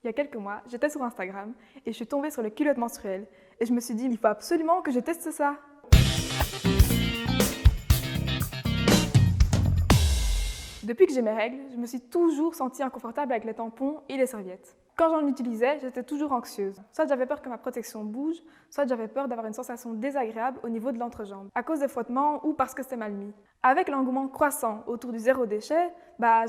Il y a quelques mois, j'étais sur Instagram et je suis tombée sur les culottes menstruelles. Et je me suis dit, il faut absolument que je teste ça. Depuis que j'ai mes règles, je me suis toujours sentie inconfortable avec les tampons et les serviettes. Quand j'en utilisais, j'étais toujours anxieuse. Soit j'avais peur que ma protection bouge, soit j'avais peur d'avoir une sensation désagréable au niveau de l'entrejambe, à cause des frottements ou parce que c'était mal mis. Avec l'engouement croissant autour du zéro déchet,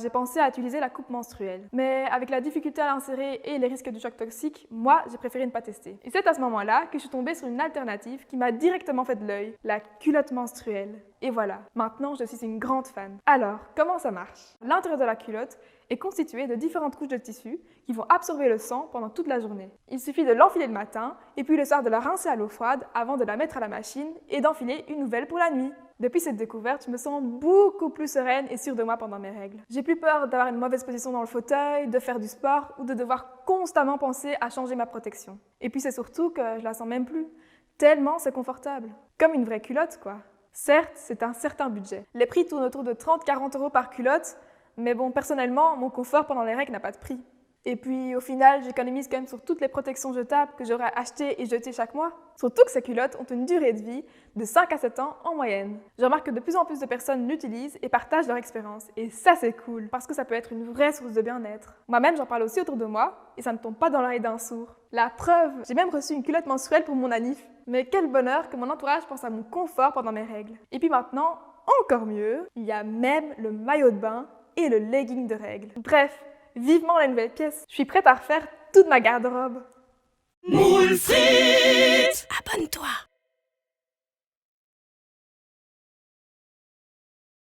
j'ai pensé à utiliser la coupe menstruelle. Mais avec la difficulté à l'insérer et les risques du choc toxique, moi, j'ai préféré ne pas tester. Et c'est à ce moment-là que je suis tombée sur une alternative qui m'a directement fait de l'œil, la culotte menstruelle. Et voilà, maintenant je suis une grande fan. Alors, comment ça marche? L'intérieur de la culotte est constitué de différentes couches de tissu qui vont absorber le sang pendant toute la journée. Il suffit de l'enfiler le matin et puis le soir de la rincer à l'eau froide avant de la mettre à la machine et d'enfiler une nouvelle pour la nuit. Depuis cette découverte, je me sens beaucoup plus sereine et sûre de moi pendant mes règles. J'ai plus peur d'avoir une mauvaise position dans le fauteuil, de faire du sport ou de devoir constamment penser à changer ma protection. Et puis c'est surtout que je la sens même plus, tellement c'est confortable. Comme une vraie culotte, quoi. Certes, c'est un certain budget. Les prix tournent autour de 30-40 € par culotte, mais bon, personnellement, mon confort pendant les règles n'a pas de prix. Et puis, au final, j'économise quand même sur toutes les protections jetables que j'aurais achetées et jetées chaque mois. Surtout que ces culottes ont une durée de vie de 5 à 7 ans en moyenne. Je remarque que de plus en plus de personnes l'utilisent et partagent leur expérience. Et ça, c'est cool, parce que ça peut être une vraie source de bien-être. Moi-même, j'en parle aussi autour de moi, et ça ne tombe pas dans l'oreille d'un sourd. La preuve, j'ai même reçu une culotte menstruelle pour mon anniv. Mais quel bonheur que mon entourage pense à mon confort pendant mes règles. Et puis maintenant, encore mieux, il y a même le maillot de bain et le legging de règles. Bref, vivement la nouvelle pièce. Je suis prête à refaire toute ma garde-robe. Moule Frites, abonne-toi.